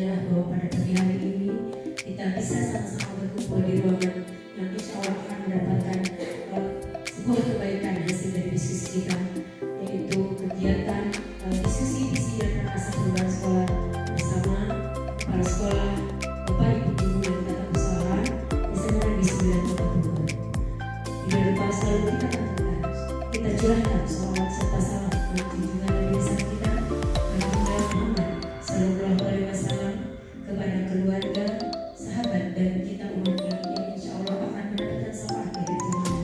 adalah bahwa pada pagi hari ini kita bisa sama-sama berkumpul di ruangan yang insya Allah akan mendapatkan sebuah kebaikan hasil dari diskusi kita, yaitu kegiatan diskusi visi dan masa perubahan sekolah bersama kepala sekolah, Bapak Ibu Guru dan tata usaha SMA Negeri 9 Kota Bogor. Tidak lupa selalu kita katakan, kita curahkan sholawat serta salam untuk junjungan Nabi besar kita Baginda Muhammad Sallallahu Alaihi Wasallam kepada keluarga, sahabat dan kita umatnya yang insya Allah akan mendapatkan syafaat dari Tuhan.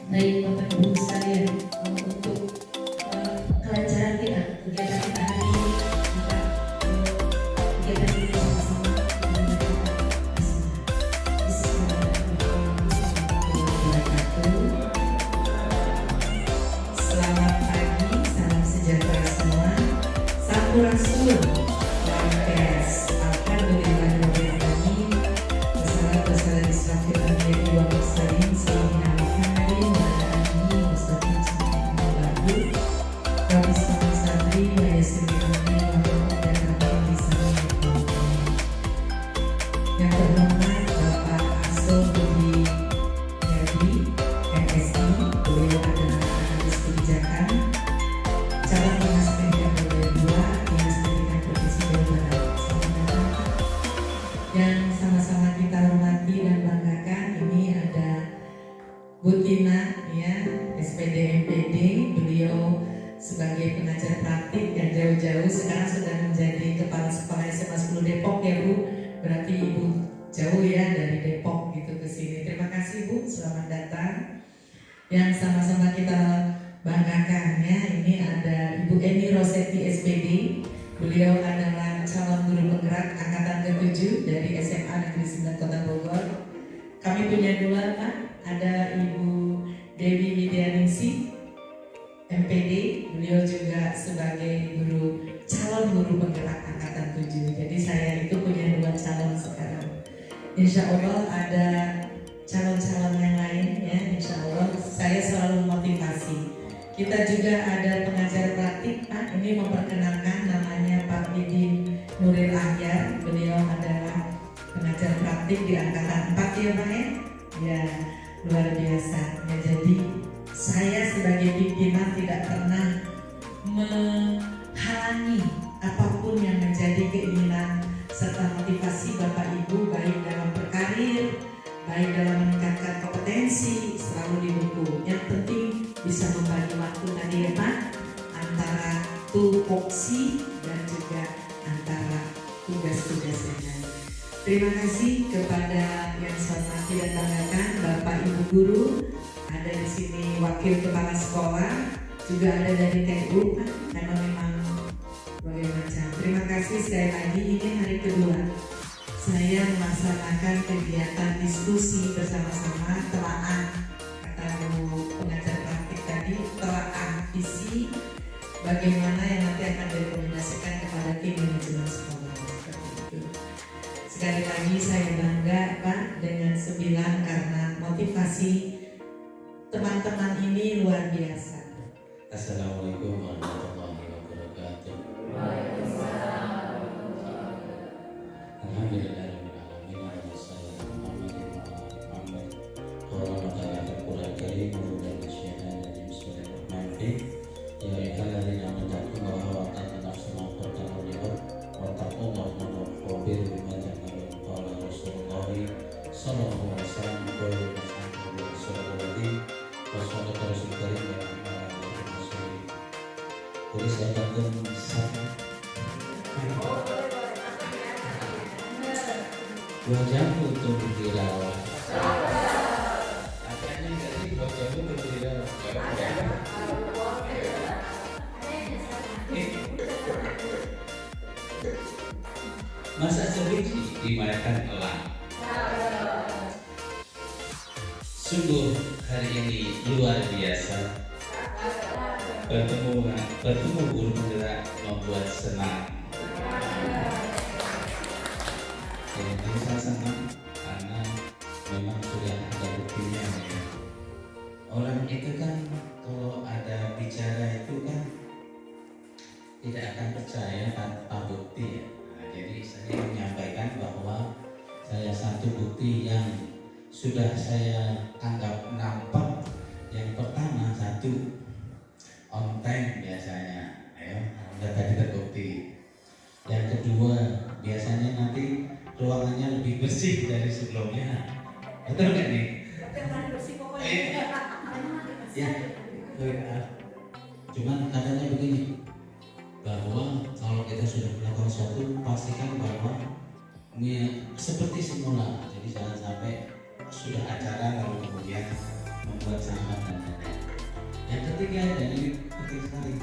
Baik Bapak Ibu sekalian, untuk kelancaran kita, kegiatan kita hari ini, kita kegiatan ini sama-sama Selamat pagi, salam sejahtera semua. Sampurasun, Lampes, Alhamdulillahirrahmanirrahim. Wassalatu wassalamu wa mursalin sayyidina Muhammadin wa ala alihi washabihi wasallam. Rabbi shrah sadri wa yassir li amri wahlul 'uqdatam min lisani yafqahu qawli. Yang terhormat Bapak Aso Budi Yadi, MSI, beliau adalah analis kebijakan, calon dinas pendidikan level 2, dinas pendidikan provinsi Jawa Barat. Selamat datang. Yang sama-sama kita hormati dan banggakan, ini ada Bu Tina, ya, SPD MPD. Beliau sebagai pengajar praktik yang jauh-jauh sekarang sudah menjadi kepala sekolah SMA 10 Depok, ya Bu. Berarti Ibu jauh ya dari Depok gitu ke sini. Terima kasih Bu, selamat datang. Yang sama-sama kita banggakan, ya, ini ada Ibu Eni Rosetti SPD. Beliau adalah calon guru penggerak angkatan ke-7 dari SMA Negeri 9 Kota Bogor. Kami punya dua, Pak. Ada Ibu Dewi Widianingsih MPD. Beliau juga sebagai calon guru penggerak angkatan 7. Jadi saya itu punya dua calon sekarang. Insya Allah ada calon-calon yang lain, ya. Insya Allah saya selalu motivasi. Kita juga ada pengajar praktik, Pak. Ini memperkenalkan, namanya Pak Didin Nuril Ahyar. Beliau adalah pengajar praktik di angkatan 4, ya Pak, ya. Ya, luar biasa. Ya, jadi saya sebagai pimpinan tidak pernah menghalangi apapun yang menjadi keinginan serta motivasi Bapak Ibu, baik dalam berkarir, baik dalam meningkatkan kompetensi, selalu didukung. Yang penting bisa membagi waktu tadi, ya Pak, antara tupoksi dan juga antara tugas-tugas yang lain. Terima kasih kepada yang saya hormati dan banggakan Bapak Ibu Guru. Ada di sini wakil kepala sekolah, juga ada dari TU, karena memang berbagai macam. Terima kasih sekali lagi. Ini hari kedua saya melaksanakan kegiatan diskusi bersama-sama, telaah, kata Bu pengajar praktik tadi, telaah visi bagaimana yang nanti akan direkomendasikan kepada tim manajemen sekolah. Seperti itu. Sekali lagi saya bangga, Pak, dengan 9 karena motivasi teman-teman ini luar biasa. Assalamualaikum warahmatullahi wabarakatuh. Alhamdulillahirrahmanirrahim. Ya ayyuhalladzina amanu taqullaha wa taqullah wa taqullaha wa bima ta'malun. Qala Rasulullah sallallahu alaihi wasallam boleh saya bantu satu 2 jam untuk berdirawat. Katanya tadi 2 jam untuk berdirawat. Masa sering dimarakan elang. Sungguh hari ini luar biasa. Bertemu guru penggerak membuat senang. Ini saya senang karena memang sudah ada buktinya, ya. Orang itu kan kalau ada bicara itu kan tidak akan percaya tanpa bukti yang sudah saya anggap nampak. Yang pertama, satu, on time biasanya, sudah tadi terbukti. Yang kedua, biasanya nanti ruangannya lebih bersih dari sebelumnya. Betul nggak nih? Ya, cuman katanya begini, bahwa kalau kita sudah melakukan sesuatu, pastikan bahwa seperti semula. Jadi jangan sampai sudah acara lalu kemudian membuat sampah dan lain-lain. Yang ketiga, dan ini penting sekali,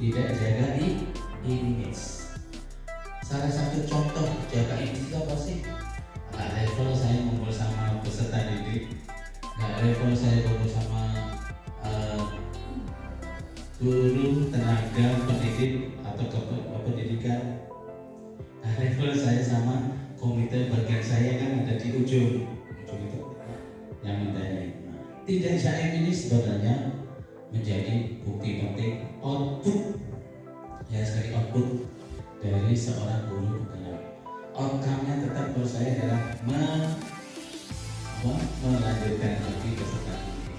tidak jaga image. Salah satu contoh jaga image itu apa sih? Nggak level saya ngumpul sama peserta didik, nggak level saya ngumpul sama guru, tenaga pendidik atau pendidikan. Nah, level saya sama komite bagian saya kan ada di ujung itu yang menteri. Tidak jaim ini sebenarnya menjadi bukti penting output, ya sekali output dari seorang guru pengajar. Outcome-nya tetap menurut saya adalah melanjutkan lagi peserta didik.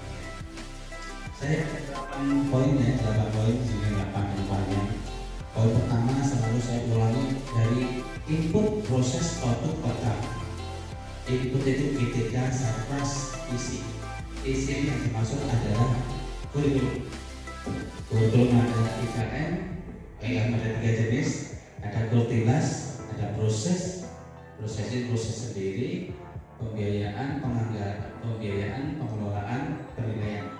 Saya ada 8 poin ya, 8 poin di sini 8 poinnya. Poin pertama selalu saya ulangi dari input, proses, output, outcome. Input itu GTK, Sarpras, isi. Isi yang dimaksud adalah kurikulum. Kurikulum ada IKN, yang ada 3 jenis, ada kurtilas, ada proses sendiri, pembiayaan, pembiayaan, pengelolaan, penilaian.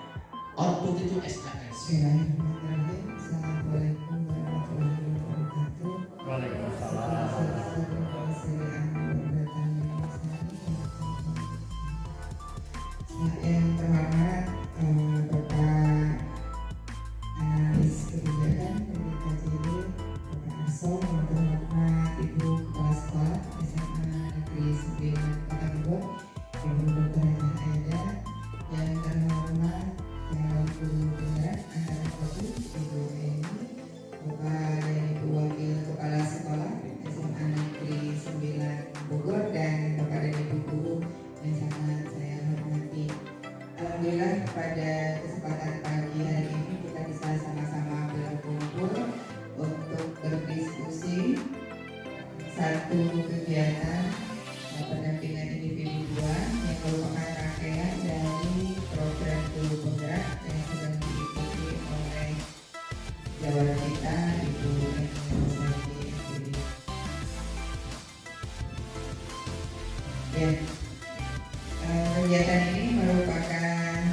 Output itu SKS. Bismillahirrahmanirrahim. Assalamualaikum warahmatullahi wabarakatuh. Waalaikumsalam. Yang terhormat Bapak Analis Kebijakan KJD, Bapak Arso, yang terhormat Ibu Kepala Sekolah SMA Negeri 9 Kota Bogor, Ibu Dr. Hajah Aida, yang terhormat calon guru penggerak antara kota Ibu Eni, Bapak dan Ibu Wakil Kepala Sekolah SMA Negeri 9 Bogor, dan Bapak dan Ibu guru yang sangat saya hormati. Alhamdulillah pada kesempatan pagi hari ini kita bisa sama-sama berkumpul untuk berdiskusi satu kegiatan pendampingan individual yang merupakan rangkaian dari program guru penggerak yang sedang diikuti oleh jawab kita Ibu Eni. Ya, kegiatan ini merupakan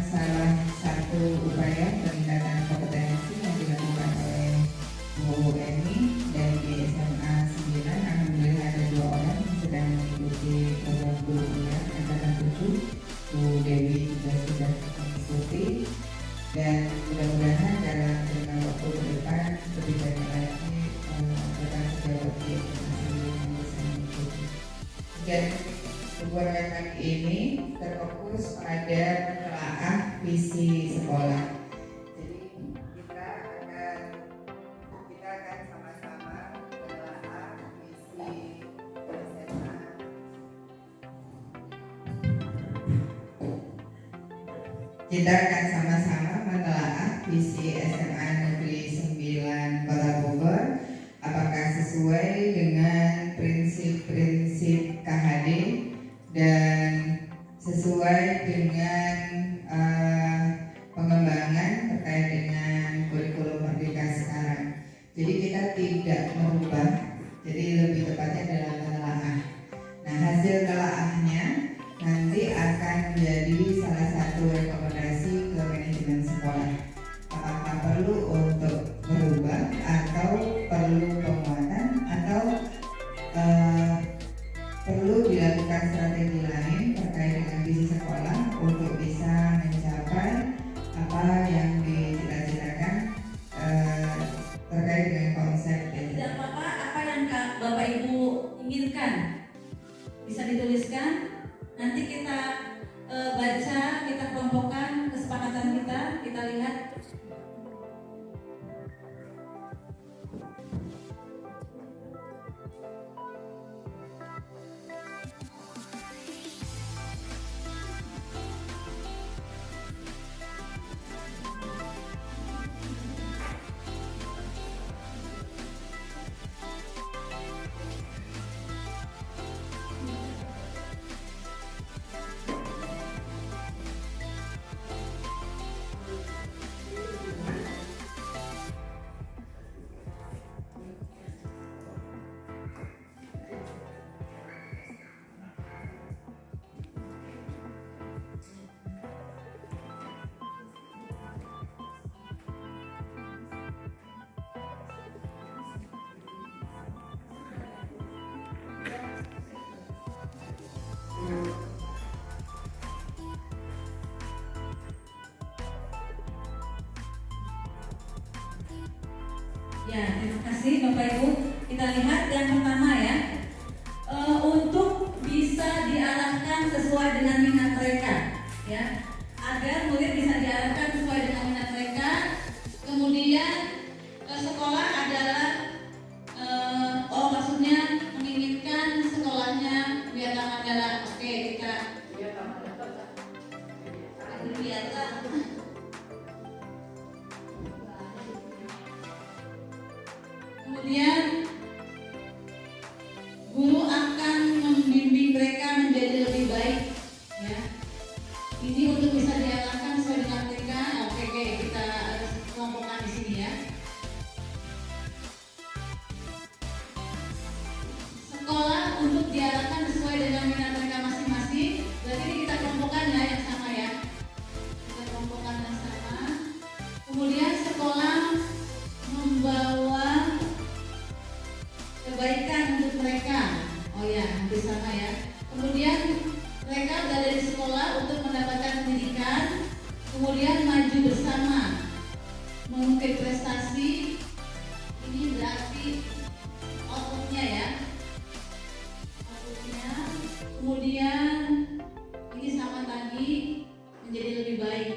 salah satu upaya peningkatan kompetensi yang dilakukan oleh Bu Eni, dan di SMA 9 alhamdulillah ada 2 orang yang sedang mengikuti program guru penggerak angkatan 7. Bu Dewi juga sudah mengikuti, dan mudah-mudahan dalam jangka waktu ke depan lebih banyak lagi rekan sejawat di SMA 9 yang bisa mengikuti. Dan kegiatan kali ini terfokus pada menelaah visi sekolah. Jadi kita akan sama-sama menelaah visi SMA. Kita akan sama-sama menelaah visi SMA Negeri 9 Kota Bogor, apakah sesuai dengan prinsip-prinsip KHD dan sesuai dengan pengembangan terkait dengan kurikulum merdeka sekarang. Jadi kita tidak merubah, jadi lebih tepatnya dalam penelaahan. Nah, hasil telaahnya nanti akan menjadi salah satu rekomendasi ke manajemen sekolah. Apakah perlu untuk berubah atau perlu penguatan atau perlu dilakukan strategi lain terkait dengan visi sekolah untuk bisa mencapai apa yang dicita-citakan terkait dengan konsep. Tidak apa-apa, apa yang Bapak Ibu ingin Bapak Ibu. Kita lihat yang pertama ya, untuk bisa diarahkan sesuai dengan minat mereka, ya, agar murid bisa diarahkan sesuai dengan minat mereka. Kemudian sekolah adalah maksudnya menginginkan sekolahnya biar tamat. Oke, kita kemudian guru akan membimbing mereka menjadi lebih baik, ya. Ini untuk bisa diarahkan sesuai dengan mereka. Oke, kita kelompokkan di sini ya. Sekolah untuk diarahkan sesuai dengan minat mereka masing-masing. Berarti ini kita kelompokkan ya yang sama ya. Kita kelompokkan yang sama. Kemudian sekolah membawa kebaikan untuk mereka. Oh ya, hampir sama ya. Kemudian mereka berada di sekolah untuk mendapatkan pendidikan. Kemudian maju bersama, mengukir prestasi. Ini berarti outputnya ya. Kemudian ini sama tadi, menjadi lebih baik.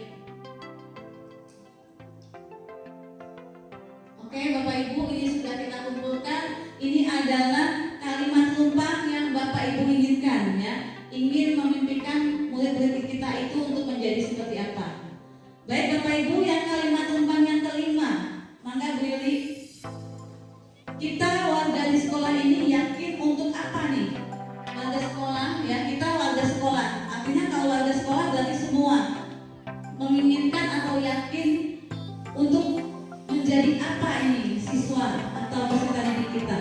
Oke Bapak Ibu, ini sudah kita kumpulkan. Ini adalah kalimat tumpang yang Bapak Ibu inginkan ya. Ingin memimpikan murid-murid kita itu untuk menjadi seperti apa. Baik Bapak Ibu, yang kalimat tumpang yang kelima, maka Bu Yuli, kita warga di sekolah ini yakin untuk apa nih? Warga sekolah ya, kita warga sekolah. Artinya kalau warga sekolah berarti semua menginginkan atau yakin untuk menjadi apa ini siswa atau peserta didik kita.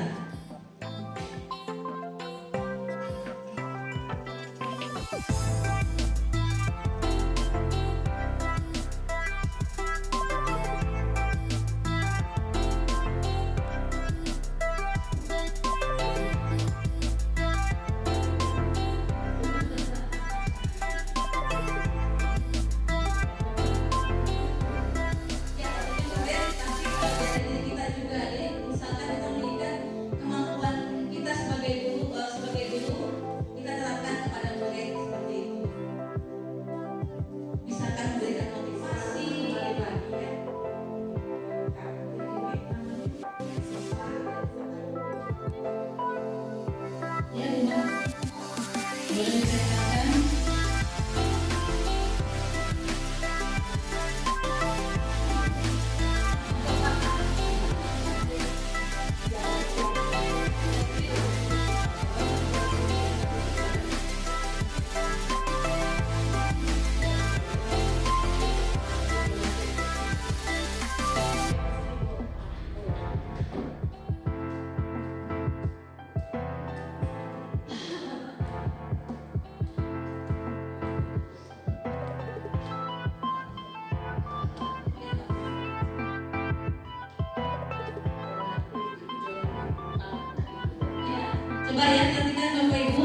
Coba ya, perhatikan Bapak Ibu,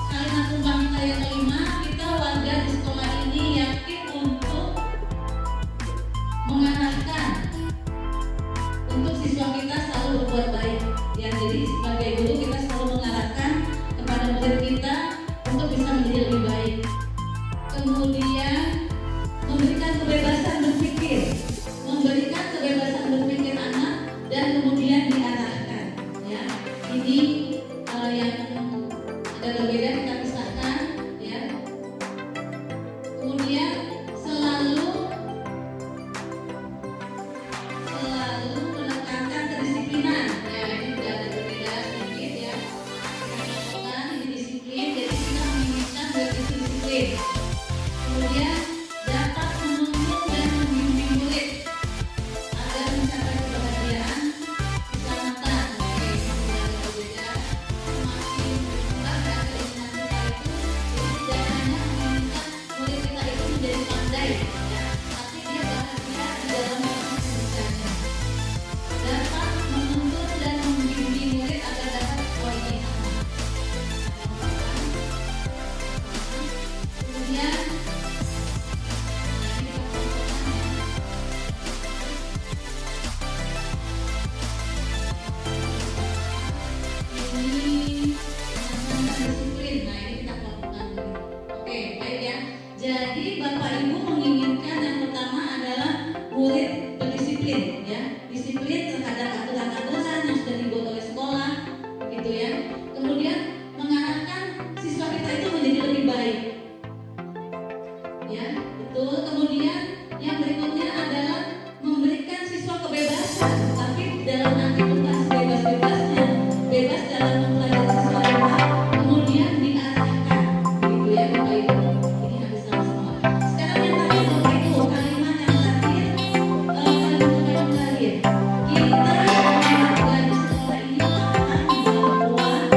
kalimat tumpang kita yang kelima, kita warga di sekolah ini yakin untuk mengarahkan untuk siswa kita selalu berbuat baik. Ya, jadi sebagai guru kita selalu mengarahkan kepada murid kita untuk bisa menjadi lebih baik. Kemudian memberikan kebebasan berpikir anak dan kemudian diarahkan. Ya, ini yang agak berbeda kita pisahkan ya. bebas dalam mempelajari sesuatu hal, kemudian diarahkan, gitu ya Bapak Ibu. Ini habis sama-sama. Sekarang yang terakhir Bapak Ibu, kalimat yang terakhir, kalimat yang terakhir. Kita mempelajari sekolah ini paham bahwa enggak, Bapak Ibu ini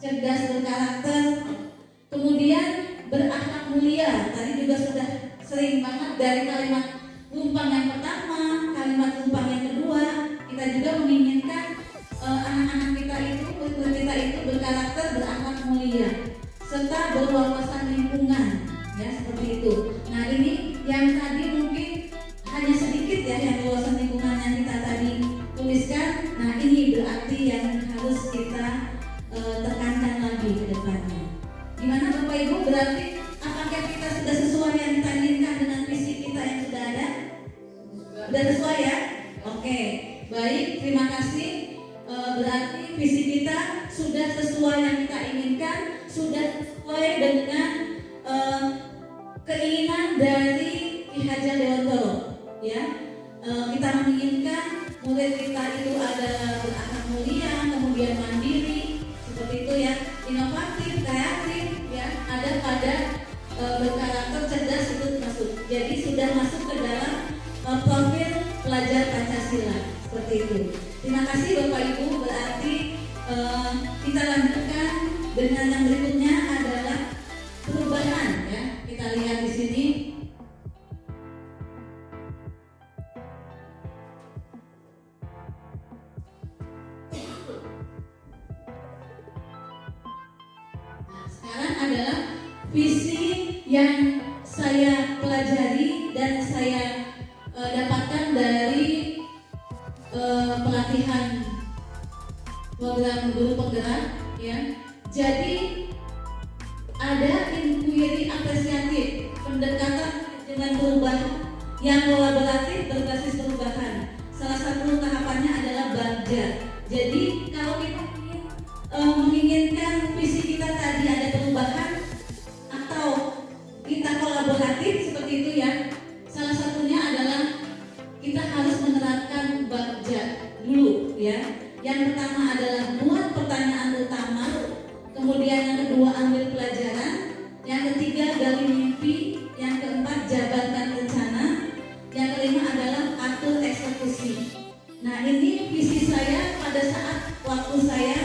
cerdas berkarakter, kemudian berakhlak mulia. Tadi juga sudah sering banget dari kalimat lumpang yang pertama, kalimat lumpang yang kedua, kita juga menginginkan anak-anak kita itu, murid kita itu berkarakter, berakhlak mulia, serta berwawasan lingkungan, ya seperti itu. Nah ini yang tadi mungkin hanya sedikit ya yang wawasan lingkungan yang kita tadi tuliskan. Nah ini berarti yang harus kita tekankan lagi ke depannya. Gimana Bapak Ibu, berarti apakah kita sudah sesuai yang kita inginkan dengan visi kita yang sudah ada? Sudah sesuai ya? Oke, baik, terima kasih. Berarti visi kita sudah sesuai yang kita inginkan, sudah sesuai dengan keinginan dari Ki Hajar Dewantoro, ya. Kita menginginkan murid kita itu ada berakhlak mulia, kemudian mandiri, seperti itu ya, inovatif, kreatif, ya, ada pada berkarakter cerdas, itu masuk. Jadi sudah masuk ke dalam profil pelajar Pancasila. Seperti itu. Terima kasih Bapak Ibu. Berarti kita lanjutkan dengan yang berikutnya adalah perubahan ya. Kita lihat di sini. Nah, sekarang adalah visi yang saya pelajari dan saya dapatkan dari pelatihan program guru penggerak ya. Jadi ada inquiry apresiatif, pendekatan dengan perubahan yang kolaboratif berbasis perubahan. Salah satu tahapannya adalah bagja. Jadi kalau kita ingin menginginkan visi kita tadi ada perubahan atau kita kolaboratif seperti itu ya. Salah satunya adalah kita harus menerapkan bagja dulu ya. Yang pertama adalah buat pertanyaan utama, kemudian yang kedua ambil pelajaran, yang ketiga gali mimpi, yang keempat jabarkan rencana, yang kelima adalah atur eksekusi. Nah ini visi saya pada saat waktu saya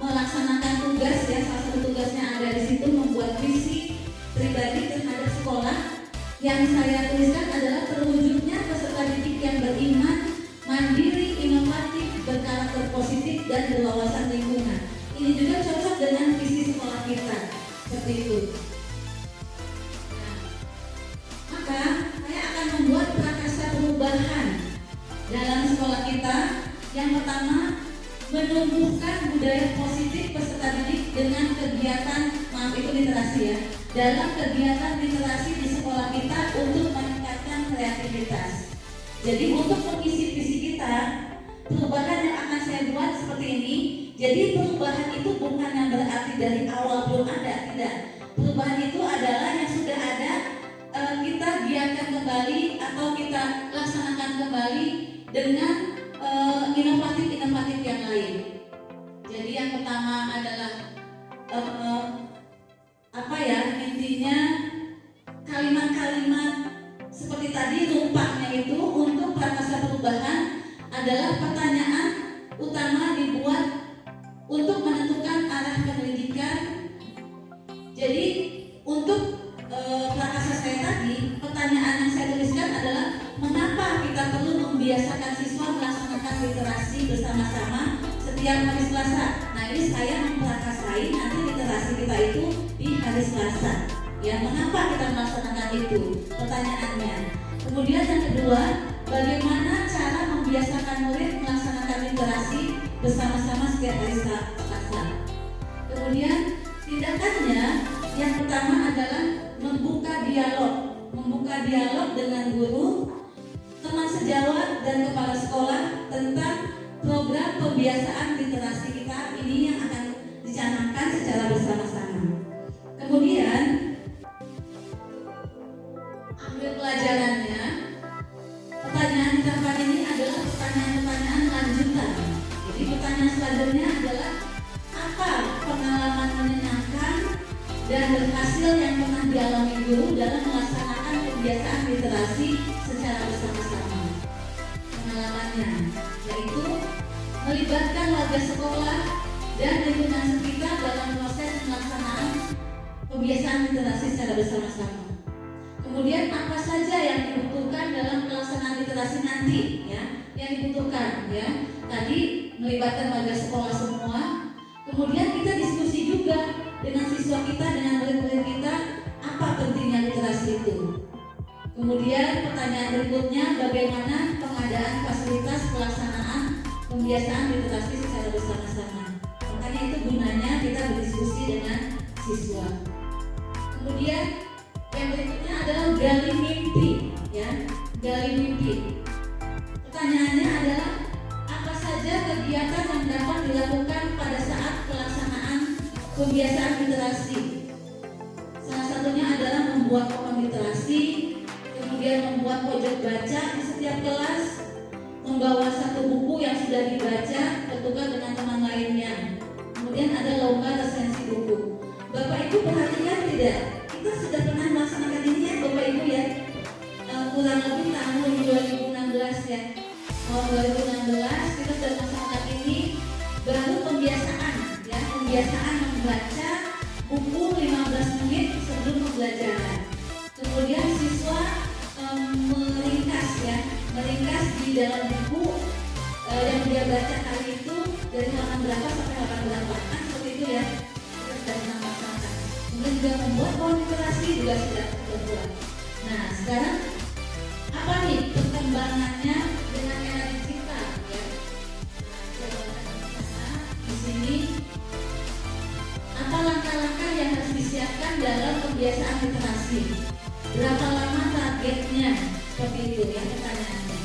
melaksanakan tugas ya, salah satu tugasnya ada di situ membuat visi pribadi terhadap sekolah. Yang saya tuliskan adalah terwujudnya peserta didik yang beriman, mandiri, inovatif, berkarakter positif dan berwawasan lingkungan. Ini juga cocok dengan visi sekolah kita, seperti itu. Nah, maka saya akan membuat prakarsa perubahan dalam sekolah kita. Yang pertama, menumbuhkan budaya positif peserta didik dengan kegiatan, maaf itu literasi ya, dalam kegiatan literasi di sekolah kita untuk meningkatkan kreativitas. Jadi untuk mengisi visi kita, perubahan yang akan saya buat seperti ini. Jadi perubahan itu bukan yang berarti dari awal belum ada, tidak. Perubahan itu adalah yang sudah ada, kita giatkan kembali atau kita laksanakan kembali dengan inovatif-inovatif yang lain. Jadi yang pertama adalah intinya kalimat-kalimat seperti tadi rumpaknya itu untuk prakarsa perubahan adalah pertanyaan utama dibuat untuk menentukan arah pendidikan. Jadi untuk prakarsa saya tadi, pertanyaan yang saya tuliskan adalah mengapa kita perlu membiasakan siswa melaksanakan literasi bersama-sama setiap hari Selasa. Nah ini saya memprakarsai nanti literasi kita itu di hari Selasa. Ya, mengapa kita melaksanakan itu? Pertanyaannya. Kemudian yang kedua, bagaimana cara membiasakan murid melaksanakan literasi bersama-sama setiap hari Selasa? Kemudian tindakannya yang pertama adalah membuka dialog dengan guru, teman sejawat dan kepala sekolah tentang program pembiasaan literasi kita ini yang akan dicanangkan secara bersama-sama. Kemudian ambil pelajarannya. Pertanyaan di tahapan ini adalah pertanyaan-pertanyaan lanjutan. Jadi pertanyaan selanjutnya adalah apa pengalaman menyenangkan dan berhasil yang pernah dialami guru dalam melaksanakan pembiasaan literasi secara bersama-sama. Pengalamannya yaitu melibatkan warga sekolah dan lingkungan sekitar dalam proses pelaksanaan pembiasaan literasi secara bersama-sama. Kemudian apa saja yang dibutuhkan dalam pelaksanaan literasi nanti ya, yang dibutuhkan ya. Tadi melibatkan warga sekolah semua. Kemudian kita diskusi juga dengan siswa kita, dengan murid-murid kita, apa pentingnya literasi itu. Kemudian pertanyaan berikutnya, bagaimana pengadaan fasilitas pelaksanaan pembiasaan literasi secara bersama-sama. Makanya itu gunanya kita berdiskusi dengan siswa. Kemudian yang berikutnya adalah gali mimpi, ya, gali mimpi. Pertanyaannya adalah apa saja kegiatan yang dapat dilakukan pada saat pelaksanaan pembiasaan literasi. Salah satunya adalah membuat pohon literasi, kemudian membuat pojok baca di setiap kelas, membawa satu buku yang sudah dibaca bertukar dengan teman lainnya. Kemudian ada lomba resensi buku. Bapak Ibu perhatikan tidak? Kita sudah pernah melaksanakan ini ya Bapak Ibu ya. kurang lebih tahun 2016 ya. Tahun 2016 kita sudah melaksanakan ini, baru pembiasaan ya, pembiasaan membaca buku 15 menit sebelum pembelajaran. Kemudian siswa meringkas ya, meringkas di dalam buku yang dia baca kali itu dari halaman berapa sampai halaman berapa, kan seperti itu ya. Kita sudah pernah melaksanakan. Kemudian juga membuat pohon literasi juga sudah terbuat. Nah sekarang apa nih perkembangannya dengan era digital ya? Di sini apa langkah-langkah yang harus disiapkan dalam kebiasaan literasi? Berapa lama targetnya? Seperti itu ya pertanyaannya.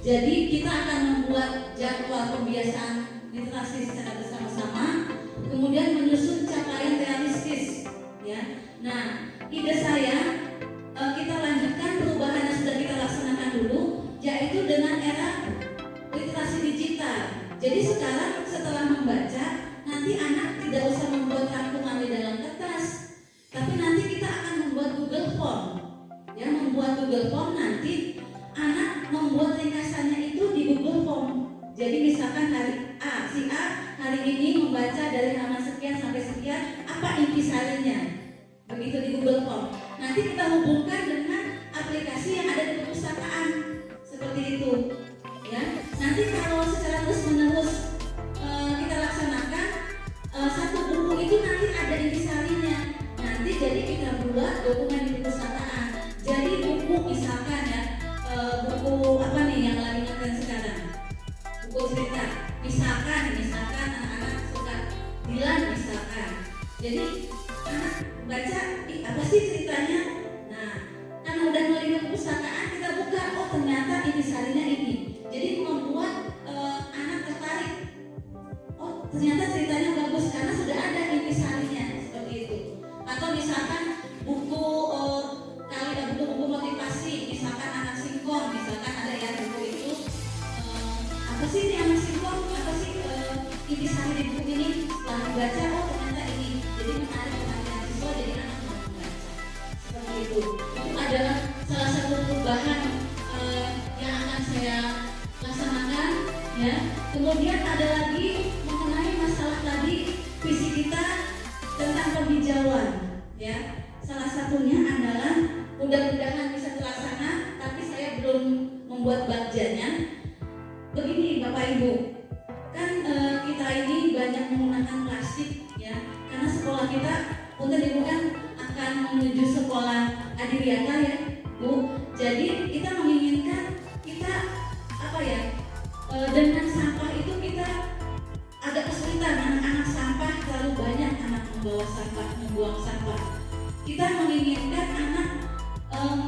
Jadi kita akan membuat jadwal pembiasaan literasi secara bersama-sama, kemudian menyusun capaian realistis ya. Nah, ide saya kita lanjutkan perubahan yang sudah kita laksanakan dulu, yaitu dengan era literasi digital. Jadi sekarang setelah membaca, nanti anak tidak usah membuat rangkuman di dalam kertas, tapi nanti kita akan membuat Google Form. Ya, membuat Google Form, nanti anak membuat ringkasannya itu di Google Form. Jadi misalkan si A hari ini membaca dari halaman sekian sampai sekian, apa intisarinya? Begitu di Google Form. Nanti kita hubungkan dengan aplikasi yang ada di perpustakaan, seperti itu. Ya, nanti kalau secara terus-menerus kita laksanakan, satu buku itu nanti ada intisarinya. Nanti jadi kita buat dokumen di perpustakaan. Jadi buku misalkan ya, buku apa nih yang lagi ngetren sekarang? Buku cerita. Misalkan anak-anak suka Dilan misalkan. Jadi anak baca, apa sih ceritanya? Nah, karena udah melihat perpustakaan, kita buka, oh ternyata intisarinya ini. Jadi membuat anak tertarik. Oh ternyata ceritanya bagus karena sudah ada intisarinya, seperti itu. Atau misalkan buku buku motivasi, misalkan anak singkong, misalkan ada ya buku itu apa sih ini anak singkong, apa sih intisari di buku ini? Setelah dibaca, oh ternyata ini. Jadi menarik perhatian siswa, jadi anak mau membaca. Seperti itu. Itu adalah salah satu perubahan yang akan saya laksanakan ya. Kemudian ada lagi mengenai masalah tadi visi kita tentang penghijauan ya. Salah satunya adalah mudah-mudahan bisa terlaksana, tapi saya belum membuat bagiannya. Begini Bapak Ibu, kan kita ini banyak menggunakan plastik ya, karena sekolah kita untuk kan akan menuju sekolah adiwiyata ya Bu. Jadi kita menginginkan kita apa ya, dengan sampah itu kita agak kesulitan, anak-anak sampah terlalu banyak, anak membawa sampah, membuang sampah. Kita menginginkan anak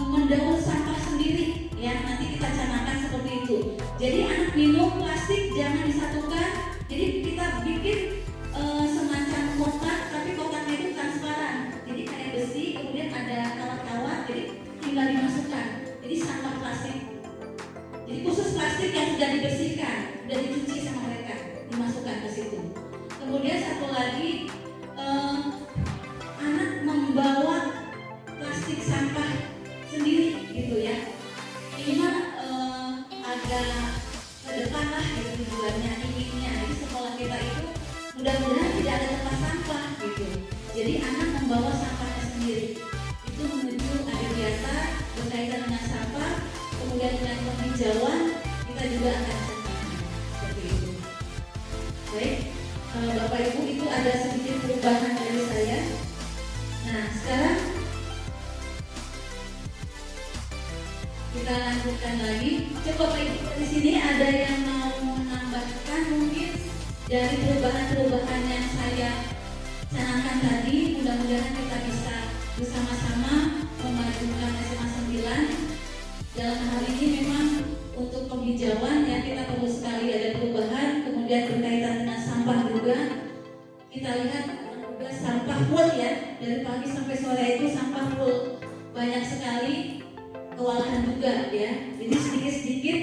mendaur sampah sendiri ya, nanti kita canangkan seperti itu. Jadi anak minum plastik jangan disatukan, jadi kita bikin semacam kotak, tapi kotaknya itu transparan, jadi kayak besi, kemudian ada kawat-kawat, jadi tinggal dimasukkan. Jadi sampah plastik, jadi khusus plastik yang sudah dibersihkan, sudah dicuci sama mereka, dimasukkan ke situ. Kemudian satu lagi, anak membawa plastik sampah sendiri gitu ya. Ini mah agak ke depan lah gitu tujuannya, inginnya. Jadi sekolah kita itu mudah-mudahan tidak ada tempat sampah gitu. Jadi anak membawa sampahnya sendiri. Itu menuju adiwiyata berkaitan dengan sampah, kemudian dengan penghijauan kita juga akan canangkan seperti itu. Baik, Bapak Ibu, itu ada sedikit perubahan dari saya. Nah, sekarang kita lanjutkan lagi. Coba Bapak Ibu di sini ada yang mau menambahkan mungkin dari perubahan-perubahan yang saya canangkan tadi. Mudah-mudahan kita bisa bersama-sama memajukan SMA 9. Dalam hal ini memang untuk penghijauan ya, kita perlu sekali ada perubahan. Kemudian berkaitan dengan sampah juga, kita lihat juga sampah full ya, dari pagi sampai sore itu sampah full, banyak sekali, kewalahan juga ya. Jadi sedikit-sedikit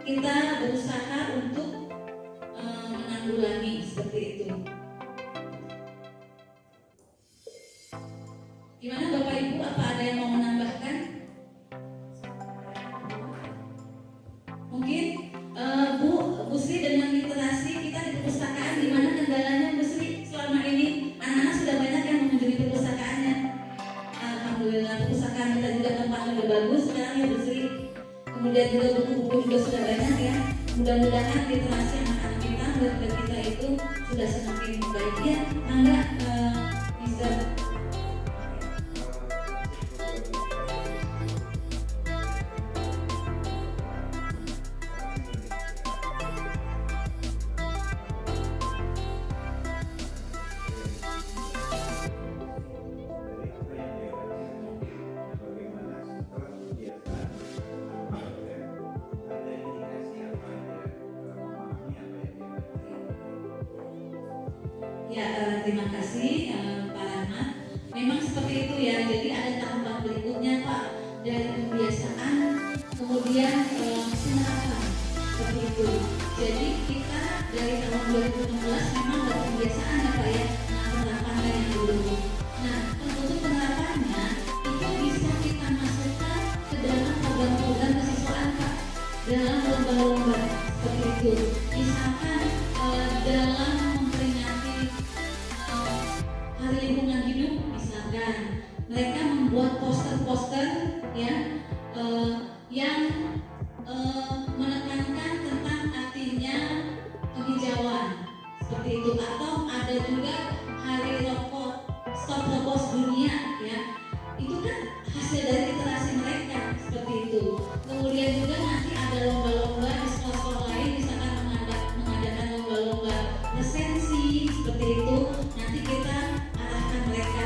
kita berusaha untuk menanggulangi seperti itu. Gimana Bapak Ibu, apa ada yang mau menambahkan? kemudian juga buku-buku juga sudah banyak ya. Mudah-mudahan literasi anak-anak kita, murid-murid kita itu sudah semakin baik ya. Mangga Mister. Ya, terima kasih Pak Rahmat. Memang seperti itu ya. Jadi ada tahapan berikutnya Pak, dari pembiasaan, kemudian penerapan seperti itu. Jadi kita dari tahun 2016 memang ada pembiasaan ya Pak ya, penerapannya yang dulu. Nah, untuk penerapannya itu bisa kita masukkan ke dalam program-program kesiswaan Pak, dalam lomba-lomba seperti itu. Misalkan dalam Hari Lingkungan Hidup, misalkan mereka membuat poster-poster ya yang menekankan tentang artinya penghijauan seperti itu, atau ada juga Hari Rokok Stop Rokok Dunia ya, itu kan hasil dari literasi mereka seperti itu. Kemudian juga nanti ada lomba-lomba di sekolah-sekolah lain, misalkan mengadakan lomba-lomba resensi seperti itu. Nanti kita arahkan mereka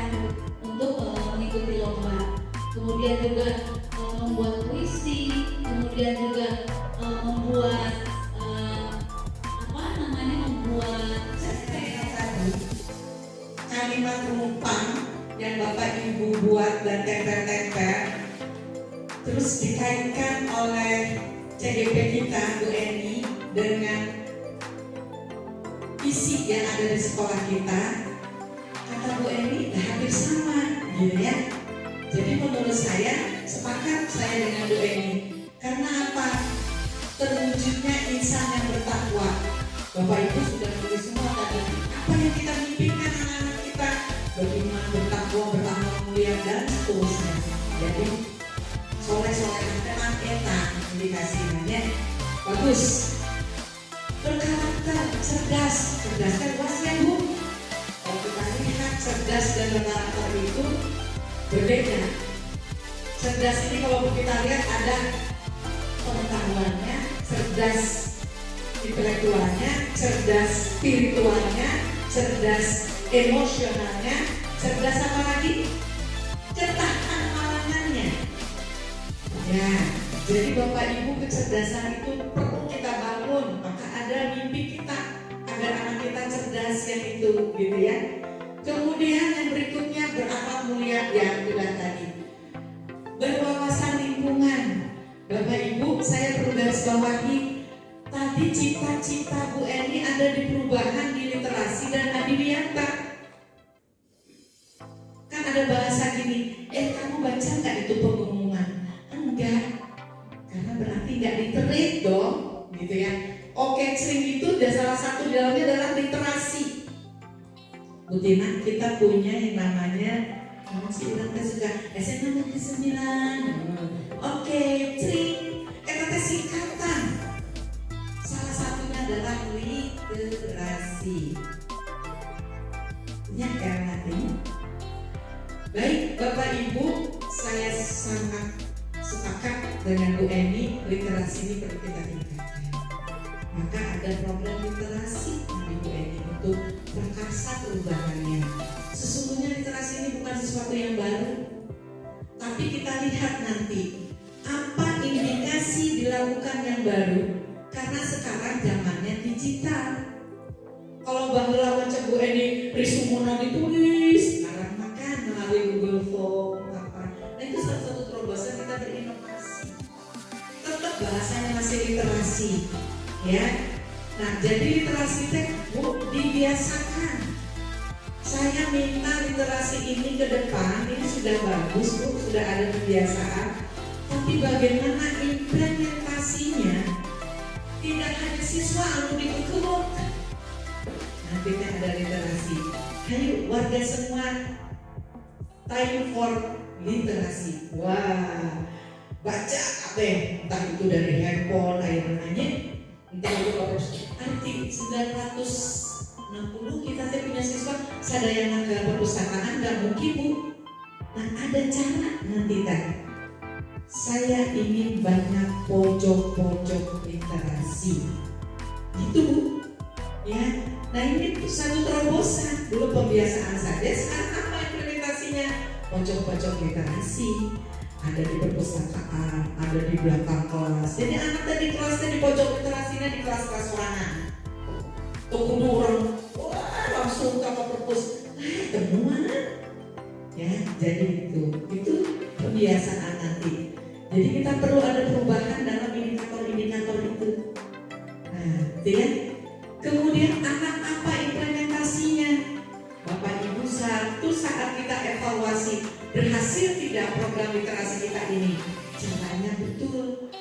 untuk mengikuti lomba. Kemudian juga membuat puisi, kemudian juga membuat membuat kalimat rumpan yang Bapak Ibu buat dan tempel-tempel, terus dikaitkan oleh CGP kita Bu Eni dengan isi yang ada di sekolah kita. Kata Bu Eni hampir sama gitu ya. Jadi menurut saya sepakat saya dengan Bu Eni. Karena apa? Terwujudnya insan yang bertakwa. Bapak Ibu sudah tulis semua tadi. Apa yang kita mimpikan anak-anak kita? Bagaimana bertakwa, beramal mulia dan seterusnya. Jadi soleh-soleh teman enak indikasinya. Bagus. Berkarakter, cerdas kan luas ya Bu. Kalau kita lihat cerdas dan berkarakter itu berbeda. Cerdas ini kalau kita lihat ada pengetahuannya, cerdas intelektualnya, cerdas spiritualnya, cerdas emosionalnya, cerdas apa lagi? Cerdas amalannya. Ya, jadi Bapak Ibu kecerdasan itu perlu kita bangun. Maka ada mimpi kita agar anak kita cerdas yang itu, gitu ya. Kemudian yang berikutnya berakhlak mulia yang sudah tadi. Berwawasan lingkungan. Bapak Ibu, saya perlu garis bawahi. Tadi cita-cita Bu Eni ada di perubahan di literasi dan adiwiyata. Kan ada bahasa gini, kamu baca nggak itu pengumuman? Enggak, karena berarti nggak diterit dong, gitu ya. Oke, sering itu dan salah satu di dalamnya adalah literasi. Bu Tina, kita punya yang namanya masih udah suka SMA Negeri 9. Oke, sering kata singkatan. Salah satunya adalah literasi. Punya kan artinya? Baik, Bapak Ibu, saya sangat sepakat dengan Bu Eni, literasi ini perlu kita tingkatkan. Maka ada program literasi dari Bu Eni untuk prakarsa perubahannya. Sesungguhnya literasi ini bukan sesuatu yang baru, tapi kita lihat nanti apa indikasi dilakukan yang baru, karena sekarang zamannya digital. Kalau bahwa macam Bu Eni Risumuno ditulis, sekarang makan melalui Google Form apa. Nah itu satu-satu terobosan kita berinovasi. Tetap bahasanya masih literasi, ya. Nah jadi literasi teh Bu dibiasakan. Saya minta literasi ini ke depan, ini sudah bagus Bu, sudah ada kebiasaan. Tapi bagaimana implementasinya? Tidak hanya siswa lalu diukur. Nanti kan ada literasi. Ayo warga semua, time for literasi. Wah, baca kabeh, entah itu dari handphone ayeuna entah itu arti 960 kita teh punya siswa sadayana ke perpustakaan nggak mungkin Bu. Nah ada cara nanti kan. Saya ingin banyak pojok-pojok literasi, gitu Bu. Ya, nah ini satu terobosan. Dulu pembiasaan saja, sekarang apa implementasinya? Pojok-pojok literasi. Ada di perpustakaan, ada di belakang kelas. Jadi anak tadi kelasnya di pojok literasinya di kelas-kelas sorangan. Tuh orang, wah langsung ke perpus, temuan. Ya, jadi itu pembiasaan nanti. Jadi kita perlu ada perubahan dalam indikator-indikator itu. Nah, ya. Kemudian anak apa implementasinya? Bapak Ibu, satu saat kita evaluasi berhasil tidak program literasi kita ini, caranya betul.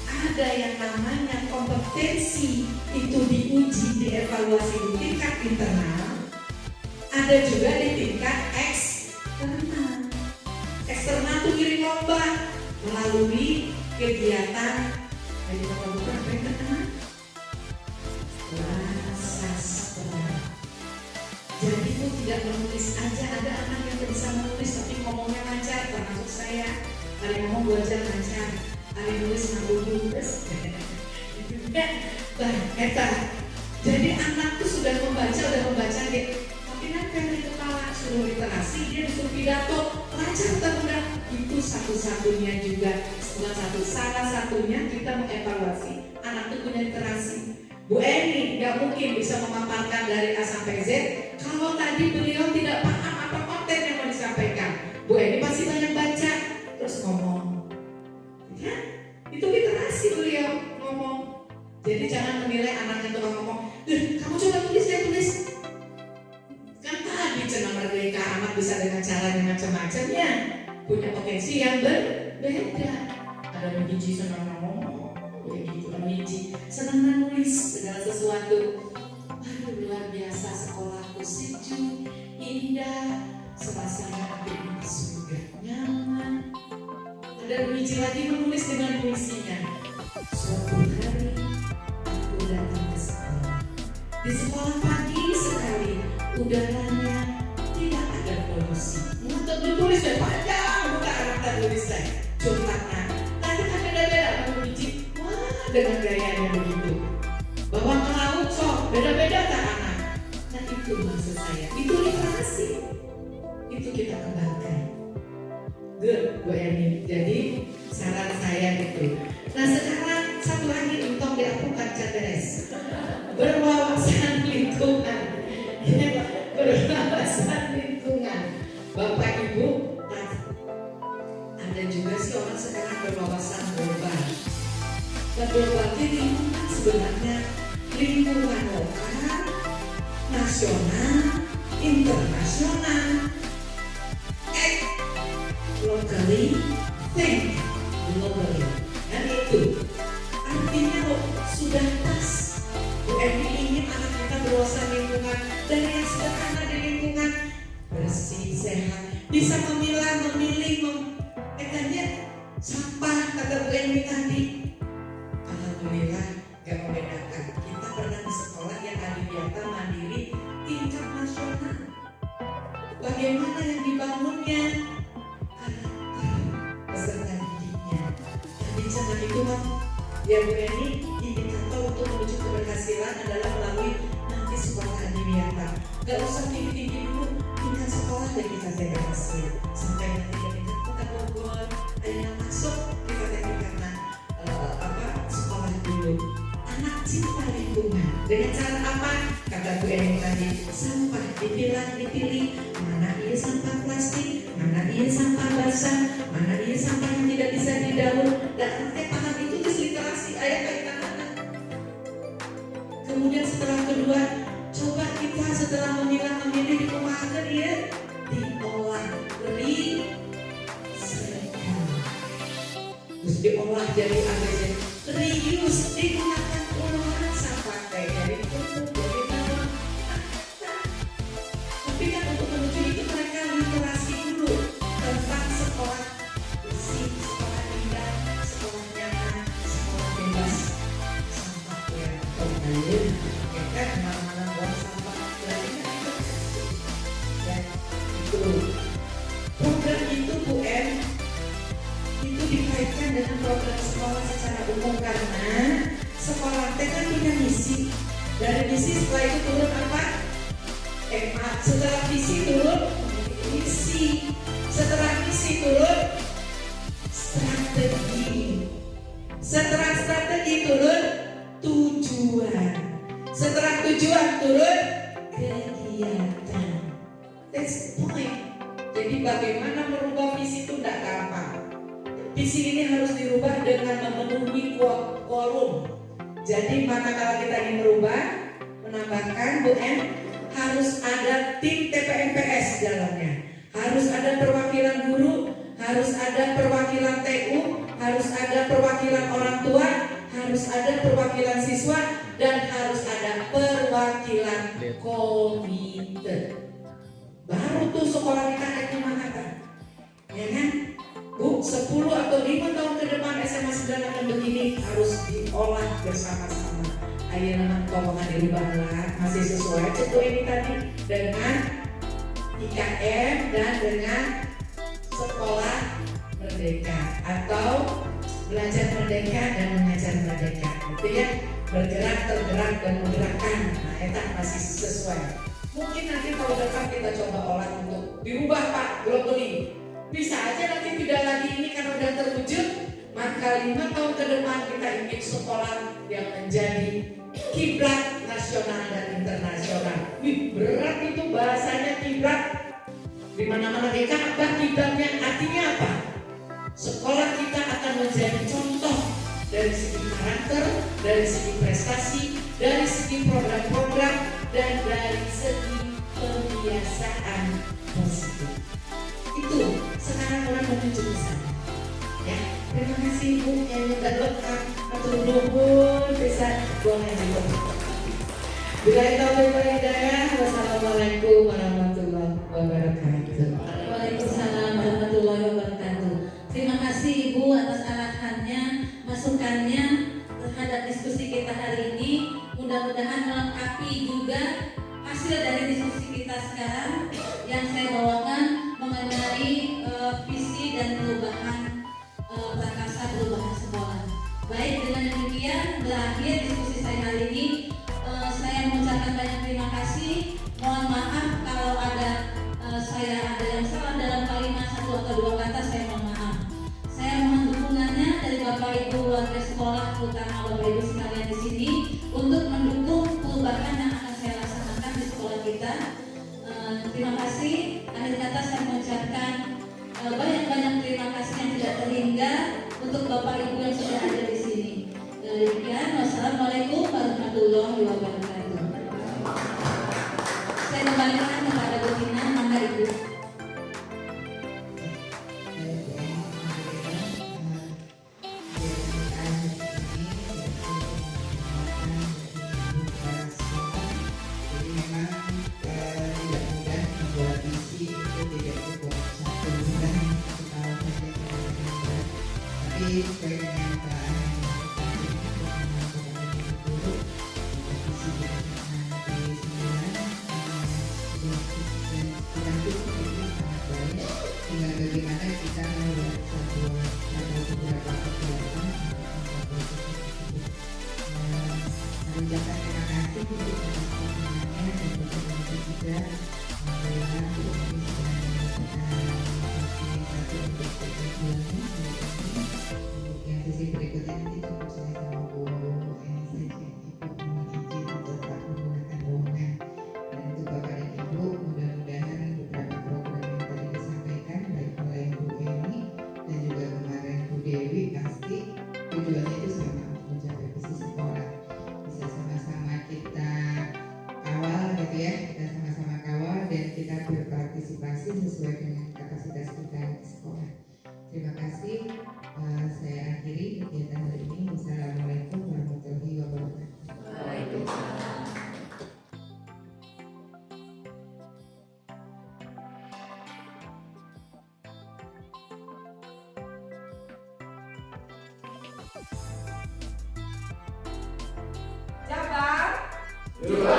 Ada yang namanya kompetensi itu diuji, dievaluasi di tingkat internal. Ada juga di tingkat eksternal. Eksternal itu kirim lomba melalui kegiatan dari bukan sastra. Jadi itu tidak menulis aja, ada anak yang bisa menulis tapi ngomongnya lancar, termasuk saya. Hari ngomong 2 jam lancar, hari nulis 60 terus. Eta. Jadi anak tuh sudah membaca dia. Tapi nanti di kepala suruh literasi, dia disuruh pidato, lancar termudah. Itu satu-satunya juga, salah satunya kita mengevaluasi anak itu punya literasi. Bu Eni nggak mungkin bisa memaparkan dari A sampai Z kalau tadi beliau tidak paham apa konten yang mau disampaikan. Bu Eni pasti banyak baca terus ngomong, ya itu literasi beliau ngomong. Jadi jangan menilai anaknya tukang ngomong, kamu coba tulis ya tulis. Kan tadi cenah merdeka anak bisa dengan cara yang macam-macam ya, punya potensi yang berbeda. Ada yang biji senang ngomong, begitu biji senang menulis segala sesuatu. Aduh luar biasa, sekolahku sejuk, indah, suasana di surga nyaman. Ada biji lagi menulis dengan puisinya. Suatu hari aku datang ke sekolah. Di sekolah pagi sekali, udaranya tidak ada polusi. Untuk ditulis dan panjang, bukan anak tak tulis saya. Curhatnya, nanti kan beda-beda kamu biji. Wah, dengan gayanya begitu. Bawa ke laut sok, beda-beda tak anak. Nah itu maksud saya, itu literasi. Itu kita kembangkan. Good, Bu Eni. Jadi saran saya itu. Nah sekarang satu lagi untuk diapukan cateres. Berwawasan lingkungan. Berwawasan lingkungan. Bapak Ibu, ada juga sih orang sekarang berwawasan global. Dan global itu lingkungan sebenarnya lingkungan lokal, nasional, internasional. Locally, think globally. Dan itu artinya sudah pas. Bu Eni ingin anak kita berwawasan lingkungan dari yang sederhana di lingkungan bersih, sehat, bisa memilah, memilih, katanya sampah kata Bu Eni tadi. Alhamdulillah gak membedakan. Kita pernah di sekolah yang adiwiyata mandiri tingkat nasional. Bagaimana yang dibangunnya? Peserta didiknya. Jadi cara itu ya Bu Eni, indikator untuk menuju keberhasilan adalah melalui nanti sekolah adiwiyata. Gak usah tinggi-tinggi dulu, tingkat sekolah dan kita berhasil. Sampai nanti dari tingkat Bogor, ada yang masuk kita karena sekolah dulu. Anak cinta lingkungan. Dengan cara apa? Kata Bu Eni tadi, sampah dipilih, mana ia sampah plastik, mana ia sampah basah, mana ia sampah yang tidak bisa didaur. Dan nanti paham itu literasi ayat-ayat anak. Kemudian setelah kedua, coba kita setelah memilih di pemahaman ya diolah terus diolah jadi ABC, reuse, digunakan ulang sampah dari pupuk, dari tanah. Tapi kan untuk menuju itu mereka literasi dulu tentang sekolah bersih, sekolah indah, ya kan, mana-mana buang sampah berarti kan ya itu program itu Bu M itu dikaitkan dengan program sekolah secara umum karena sekolah teh kan punya misi. Dari misi setelah itu turun apa? Setelah visi turun misi, setelah misi turun strategi, setelah strategi turun tujuan, setelah tujuan turun kegiatan. That's the point. Jadi bagaimana merubah visi itu tidak gampang. Visi ini harus dirubah dengan memenuhi quorum. Jadi manakala kita ingin merubah, menambahkan Bu M, harus ada tim TPMPS dalamnya, harus ada perwakilan guru, harus ada perwakilan TU, harus ada perwakilan orang tua, harus ada perwakilan siswa, dan harus ada perwakilan komite. Baru tuh sekolah kita naik kemana-mana, ya kan? Bu, 10 atau 5 tahun ke depan SMA 9 akan begini, harus diolah bersama-sama. Ayo nama ngomongnya dirubahlah, masih sesuai cetu ini tadi dengan IKM dan dengan sekolah merdeka atau belajar merdeka dan mengajar merdeka. Itu ya, bergerak, tergerak, dan menggerakkan. Nah, itu masih sesuai. Mungkin nanti kalau dekat kita coba olah untuk dirubah Pak, globally. Bisa aja nanti tidak lagi ini karena udah terwujud, maka 5 tahun ke depan kita ingin sekolah yang menjadi kiblat nasional dan internasional. Wih, berat itu bahasanya kiblat. Di mana-mana di Ka'bah kiblatnya artinya apa? Sekolah kita akan menjadi contoh dari segi karakter, dari segi prestasi, dari segi program-program, dan dari segi pembiasaan positif. Itu sekarang orang menuju ke sana. Ya, terima kasih Bu yang minta doa atau nuhun bisa buang aja. Bila taufiq wal hidayah, wassalamualaikum warahmatullahi wabarakatuh. Waalaikumsalam warahmatullahi wabarakatuh. Terima kasih Ibu atas arahannya, masukannya terhadap diskusi kita hari ini. Mudah-mudahan melengkapi juga hasil dari diskusi kita sekarang yang saya bawakan mengenai visi dan perubahan prakarsa perubahan sekolah. Baik, dengan demikian berakhir diskusi saya hari ini. Saya mengucapkan banyak terima kasih. Mohon maaf kalau saya ada yang salah dalam kalimat 1 atau 2 kata, saya mohon maaf. Saya mohon dukungannya dari Bapak Ibu warga sekolah, terutama Bapak Ibu sekalian di sini, untuk mendukung perubahan yang akan saya laksanakan di sekolah kita. Terima kasih. Akhir kata saya mengucapkan banyak-banyak terima kasih yang tidak terhingga untuk Bapak Ibu yang sudah ada di sini. Demikian, wassalamualaikum warahmatullahi wabarakatuh. Saya kembalikan kepada Bu Tina, mangga Ibu. Tujuannya itu sama, mencapai visi sekolah. Bisa sama-sama kita kawal gitu ya, kita sama-sama kawal dan kita berpartisipasi sesuai dengan kapasitas kita di sekolah. Terima kasih, saya akhiri kegiatan hari ini. Doa